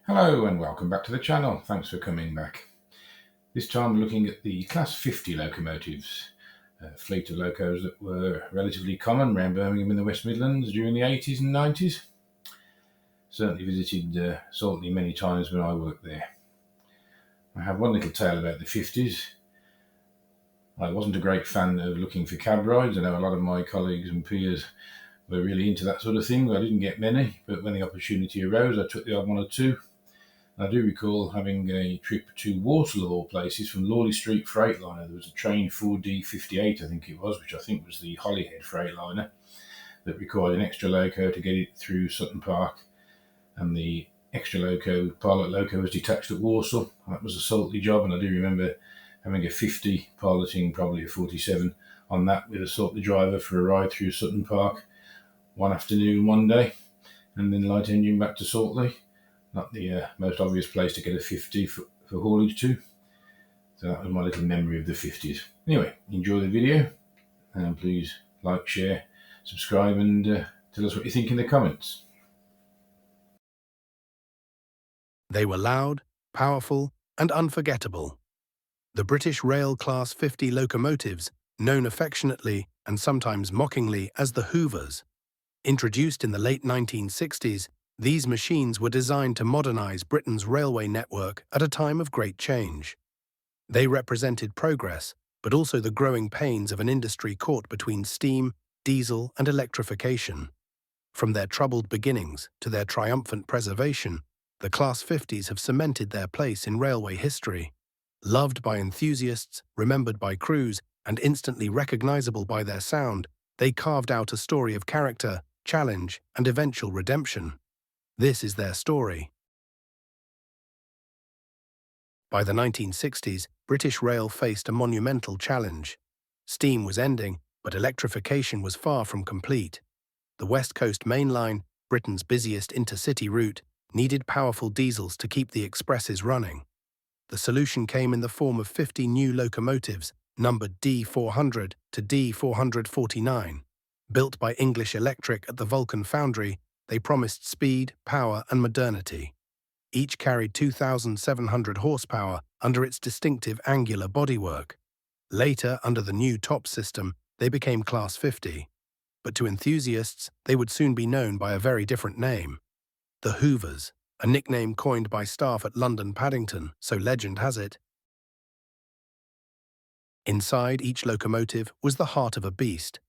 Hello and welcome back to the channel. Thanks for coming back. This time looking at the Class 50 locomotives, a fleet of locos that were relatively common around Birmingham in the West Midlands during the 80s and 90s. Certainly visited Saltley many times when I worked there. I have one little tale about the 50s. I wasn't a great fan of looking for cab rides. I know a lot of my colleagues and peers were really into that sort of thing. I didn't get many, but when the opportunity arose, I took the odd one or two. I do recall having a trip to Walsall, of all places, from Lawley Street Freightliner. There was a train 4D58, I think it was, which I think was the Holyhead Freightliner, that required an extra loco to get it through Sutton Park. And the extra loco, pilot loco, was detached at Walsall. That was a Saltley job, and I do remember having a 50, piloting probably a 47 on that with a Saltley driver for a ride through Sutton Park one afternoon, one day, and then light engine back to Saltley. Not the most obvious place to get a 50 for haulage to. So that was my little memory of the 50s. Anyway, enjoy the video, and please like, share, subscribe, and tell us what you think in the comments. They were loud, powerful, and unforgettable. The British Rail Class 50 locomotives, known affectionately and sometimes mockingly as the Hoovers. Introduced in the late 1960s, these machines were designed to modernize Britain's railway network at a time of great change. They represented progress, but also the growing pains of an industry caught between steam, diesel, and electrification. From their troubled beginnings to their triumphant preservation, the Class 50s have cemented their place in railway history. Loved by enthusiasts, remembered by crews, and instantly recognizable by their sound, they carved out a story of character, challenge, and eventual redemption. This is their story. By the 1960s, British Rail faced a monumental challenge. Steam was ending, but electrification was far from complete. The West Coast Mainline, Britain's busiest intercity route, needed powerful diesels to keep the expresses running. The solution came in the form of 50 new locomotives, numbered D400 to D449. Built by English Electric at the Vulcan Foundry, they promised speed, power, and modernity. Each carried 2,700 horsepower under its distinctive angular bodywork. Later, under the new top system, they became Class 50. But to enthusiasts, they would soon be known by a very different name. The Hoovers, a nickname coined by staff at London Paddington, so legend has it. Inside each locomotive was the heart of a beast,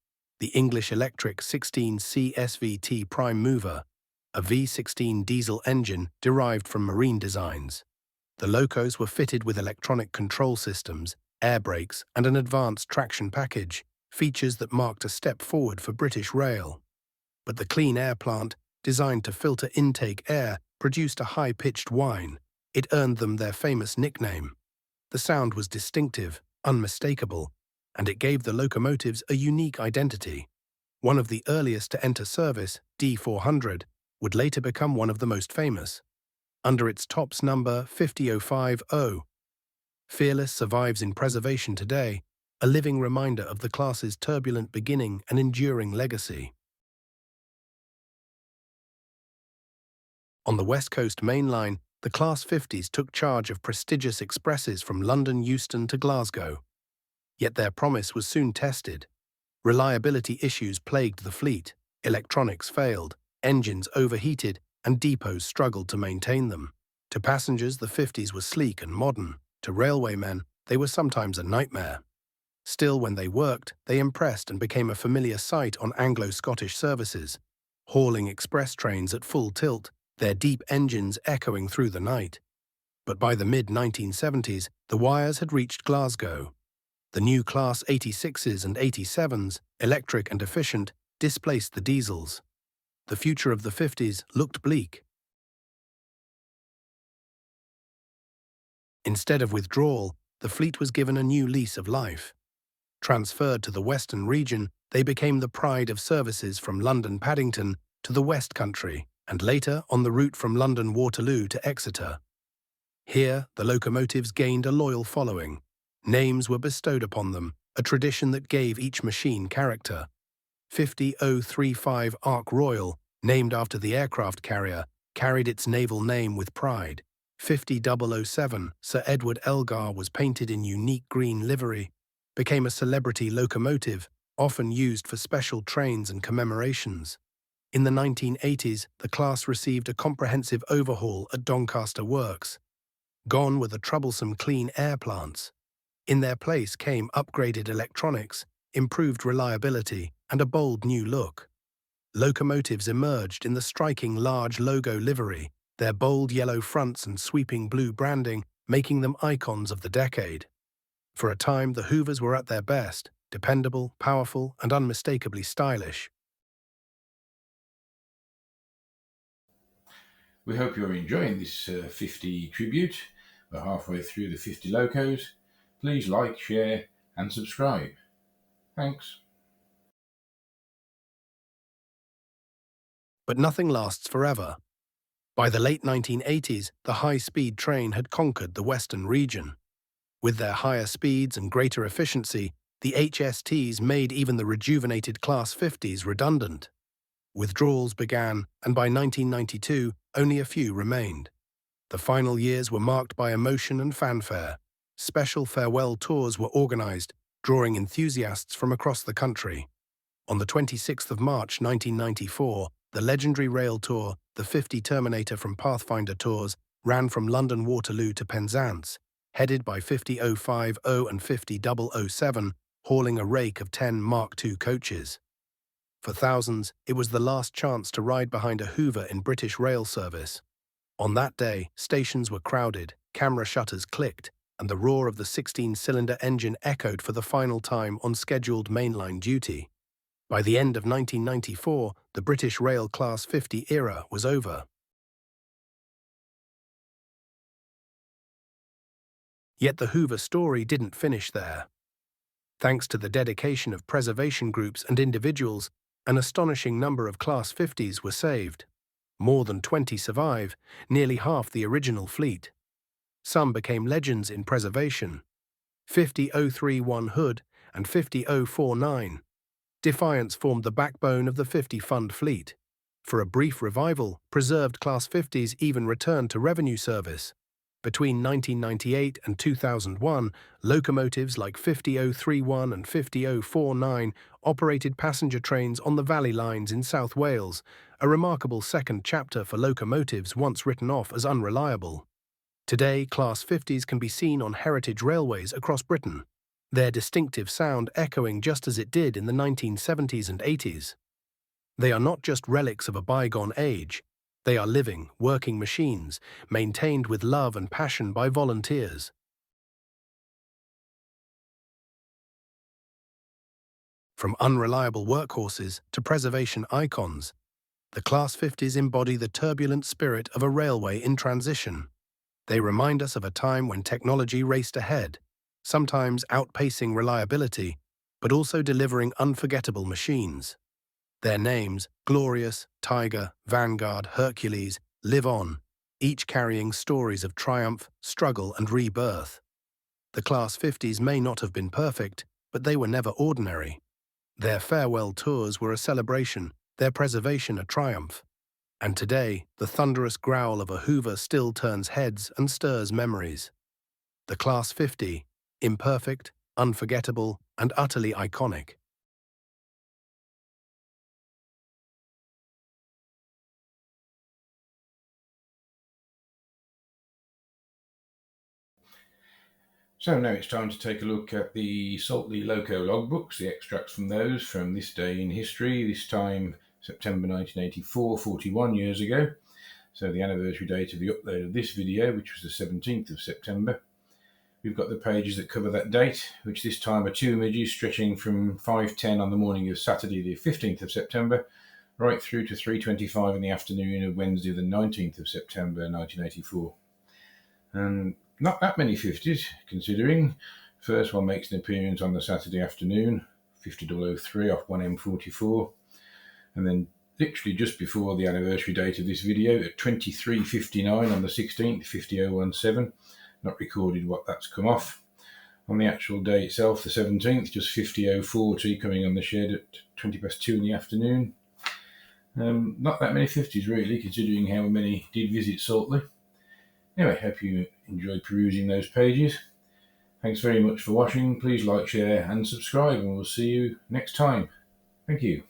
the English Electric 16C SVT prime mover, a V16 diesel engine derived from marine designs. The locos were fitted with electronic control systems, air brakes, and an advanced traction package, features that marked a step forward for British Rail. But the clean air plant, designed to filter intake air, produced a high-pitched whine. It earned them their famous nickname. The sound was distinctive, unmistakable, and it gave the locomotives a unique identity. One of the earliest to enter service, D400, would later become one of the most famous. Under its tops number 50050, Fearless survives in preservation today, a living reminder of the class's turbulent beginning and enduring legacy. On the West Coast Mainline, the Class 50s took charge of prestigious expresses from London Euston to Glasgow. Yet their promise was soon tested. Reliability issues plagued the fleet, electronics failed, engines overheated, and depots struggled to maintain them. To passengers, the 50s were sleek and modern. To railwaymen, they were sometimes a nightmare. Still, when they worked, they impressed and became a familiar sight on Anglo-Scottish services, hauling express trains at full tilt, their deep engines echoing through the night. But by the mid-1970s, the wires had reached Glasgow. The new Class 86s and 87s, electric and efficient, displaced the diesels. The future of the 50s looked bleak. Instead of withdrawal, the fleet was given a new lease of life. Transferred to the Western region, they became the pride of services from London Paddington to the West Country, and later on the route from London Waterloo to Exeter. Here, the locomotives gained a loyal following. Names were bestowed upon them, a tradition that gave each machine character. 50035 Ark Royal, named after the aircraft carrier, carried its naval name with pride. 50007, Sir Edward Elgar, was painted in unique green livery, became a celebrity locomotive, often used for special trains and commemorations. In the 1980s, the class received a comprehensive overhaul at Doncaster Works. Gone were the troublesome clean air plants. In their place came upgraded electronics, improved reliability, and a bold new look. Locomotives emerged in the striking large logo livery, their bold yellow fronts and sweeping blue branding making them icons of the decade. For a time, the Hoovers were at their best, dependable, powerful, and unmistakably stylish. We hope you're enjoying this 50 tribute. We're halfway through the 50 locos. Please like, share, and subscribe. Thanks. But nothing lasts forever. By the late 1980s, the high-speed train had conquered the western region. With their higher speeds and greater efficiency, the HSTs made even the rejuvenated Class 50s redundant. Withdrawals began, and by 1992, only a few remained. The final years were marked by emotion and fanfare. Special farewell tours were organized, drawing enthusiasts from across the country. On the 26th of March 1994, the legendary rail tour, the 50 Terminator from Pathfinder Tours, ran from London Waterloo to Penzance, headed by 50050 and 50007, hauling a rake of 10 Mark II coaches. For thousands, it was the last chance to ride behind a Hoover in British rail service. On that day, stations were crowded, camera shutters clicked, and the roar of the 16-cylinder engine echoed for the final time on scheduled mainline duty. By the end of 1994, the British Rail Class 50 era was over. Yet the Hoover story didn't finish there. Thanks to the dedication of preservation groups and individuals, an astonishing number of Class 50s were saved. More than 20 survive, nearly half the original fleet. Some became legends in preservation. 50031 Hood and 50049. Defiance formed the backbone of the 50 Fund fleet. For a brief revival, preserved Class 50s even returned to revenue service. Between 1998 and 2001, locomotives like 50031 and 50049 operated passenger trains on the Valley Lines in South Wales, a remarkable second chapter for locomotives once written off as unreliable. Today, Class 50s can be seen on heritage railways across Britain, their distinctive sound echoing just as it did in the 1970s and 80s. They are not just relics of a bygone age. They are living, working machines, maintained with love and passion by volunteers. From unreliable workhorses to preservation icons, the Class 50s embody the turbulent spirit of a railway in transition. They remind us of a time when technology raced ahead, sometimes outpacing reliability, but also delivering unforgettable machines. Their names, Glorious, Tiger, Vanguard, Hercules, live on, each carrying stories of triumph, struggle, and rebirth. The Class 50s may not have been perfect, but they were never ordinary. Their farewell tours were a celebration, their preservation a triumph. And today, the thunderous growl of a Hoover still turns heads and stirs memories. The Class 50, imperfect, unforgettable, and utterly iconic. So now it's time to take a look at the Saltley Loco logbooks, the extracts from those from this day in history, this time September 1984, 41 years ago. So the anniversary date of the upload of this video, which was the 17th of September. We've got the pages that cover that date, which this time are two images stretching from 5:10 on the morning of Saturday the 15th of September, right through to 3:25 in the afternoon of Wednesday the 19th of September 1984. And not that many 50s, considering. First one makes an appearance on the Saturday afternoon, 50003 off 1M44, and then literally just before the anniversary date of this video, at 23:59 on the 16th, 50017, not recorded what that's come off. On the actual day itself, the 17th, just 50040 coming on the shed at 2 in the afternoon. Not that many 50s really, considering how many did visit Saltley. Anyway, hope you enjoyed perusing those pages. Thanks very much for watching. Please like, share and subscribe, and we'll see you next time. Thank you.